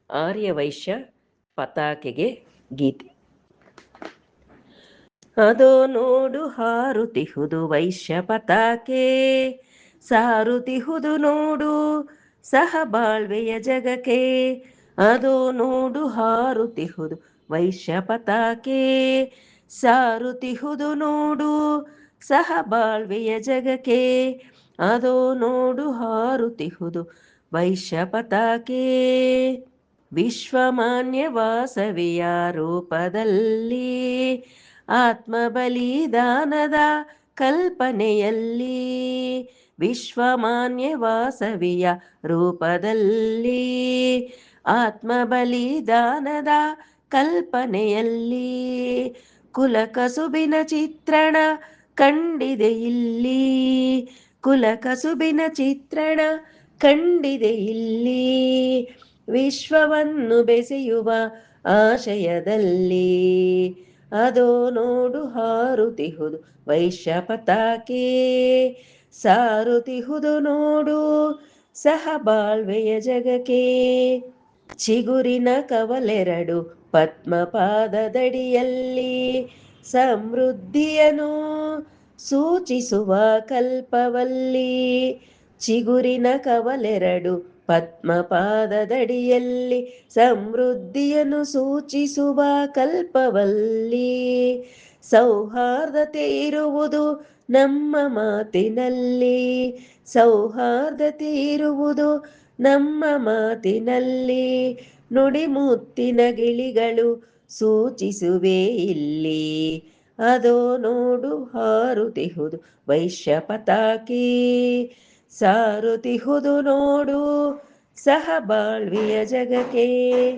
ಆರ್ಯವೈಶ್ಯ ಪತಾಕೆಗೆ ಗೀತೆ. ಅದೋ ನೋಡು ಹಾರುತಿಹುದು ವೈಶ್ಯ ಪತಾಕೆ, ಸಾರುತಿಹುದು ನೋಡು ಸಹಬಾಳ್ವೆಯ ಜಗಕ್ಕೆ. ಅದೋ ನೋಡು ಹಾರುತಿಹುದು ವೈಶ್ಯ ಪತಾಕೆ, ಸಾರುತಿಹುದು ನೋಡು ಸಹಬಾಳ್ವೆಯ ಜಗಕ್ಕೆ. ಅದೋ ನೋಡು ಹಾರುತಿಹುದು ವೈಶ್ಯ ಪತಾಕೆ. ವಿಶ್ವಮಾನ್ಯ ವಾಸವಿಯ ರೂಪದಲ್ಲಿ, ಆತ್ಮಬಲಿದಾನದ ಕಲ್ಪನೆಯಲ್ಲಿ. ವಿಶ್ವಮಾನ್ಯ ವಾಸವಿಯ ರೂಪದಲ್ಲಿ, ಆತ್ಮಬಲಿದಾನದ ಕಲ್ಪನೆಯಲ್ಲಿ. ಕುಲಕಸುಬಿನ ಚಿತ್ರಣ ಕಂಡಿದೆ ಇಲ್ಲಿ, ಕುಲಕಸುಬಿನ ಚಿತ್ರಣ ಕಂಡಿದೆ ಇಲ್ಲಿ. ವಿಶ್ವವನ್ನು ಬೆಸೆಯುವ ಆಶಯದಲ್ಲಿ, ಅದೋ ನೋಡು ಹಾರುತಿಹುದು ವೈಶ್ಯ ಪತಾಕೆ, ಸಾರುತಿಹುದು ನೋಡು ಸಹಬಾಳ್ವೆಯ ಜಗಕ್ಕೆ. ಚಿಗುರಿನ ಕವಲೆರಡು ಪದ್ಮಪಾದದಡಿಯಲ್ಲಿ, ಸಮೃದ್ಧಿಯನ್ನು ಸೂಚಿಸುವ ಕಲ್ಪವಲ್ಲಿ. ಚಿಗುರಿನ ಕವಲೆರಡು ಪದ್ಮಪಾದದಡಿಯಲ್ಲಿ, ಸಮೃದ್ಧಿಯನ್ನು ಸೂಚಿಸುವ ಕಲ್ಪವಲ್ಲಿ. ಸೌಹಾರ್ದತೆ ಇರುವುದು ನಮ್ಮ ಮಾತಿನಲ್ಲಿ, ಸೌಹಾರ್ದತೆ ಇರುವುದು ನಮ್ಮ ಮಾತಿನಲ್ಲಿ. ನುಡಿಮುತ್ತಿನ ಗಿಳಿಗಳು ಸೂಚಿಸುವೆ ಇಲ್ಲಿ, ಅದೋ ನೋಡು ಹಾರುತಿಹುದು ವೈಶ್ಯ ಪತಾಕೆ, ಸಾರುತಿಹುದು ನೋಡು ಸಹಬಾಳ್ವೆಯ ಜಗಕ್ಕೆ.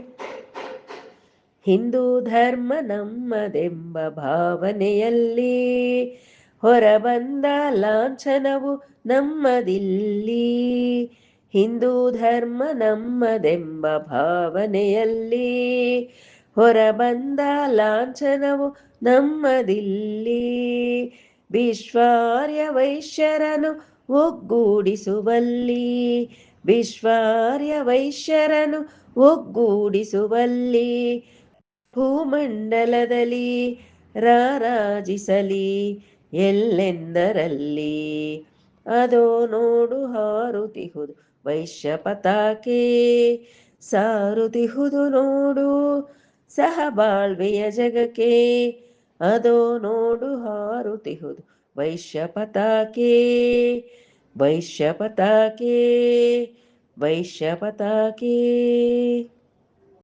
ಹಿಂದೂ ಧರ್ಮ ನಮ್ಮದೆಂಬ ಭಾವನೆಯಲ್ಲಿ, ಹೊರಬಂದ ಲಾಂಛನವು ನಮ್ಮದಿಲ್ಲಿ. ಹಿಂದೂ ಧರ್ಮ ನಮ್ಮದೆಂಬ ಭಾವನೆಯಲ್ಲಿ, ಹೊರಬಂದ ಲಾಂಛನವು ನಮ್ಮದಿಲ್ಲಿ. ವಿಶ್ವಾರ್ಯ ವೈಶ್ಯರನ್ನು ಒಗ್ಗೂಡಿಸುವಲ್ಲಿ, ವಿಶ್ವಾರ್ಯ ವೈಶ್ಯರನ್ನು ಒಗ್ಗೂಡಿಸುವಲ್ಲಿ. ಭೂಮಂಡಲದಲ್ಲಿ ರಾರಾಜಿಸಲಿ ಎಲ್ಲೆಂದರಲ್ಲಿ, ಅದೋ ನೋಡು ಹಾರುತಿಹುದು ವೈಶ್ಯ ಪತಾಕೆ, ಸಾರುತಿಹುದು ನೋಡು ಸಹಬಾಳ್ವೆಯ ಜಗಕ್ಕೆ. ಅದೋ ನೋಡು ಹಾರುತಿಹುದು ವೈಶ್ಯ ಪತಾಕೆ, ವೈಶ್ಯ ಪತಾಕೆ, ವೈಶ್ಯ ಪತಾಕೆ.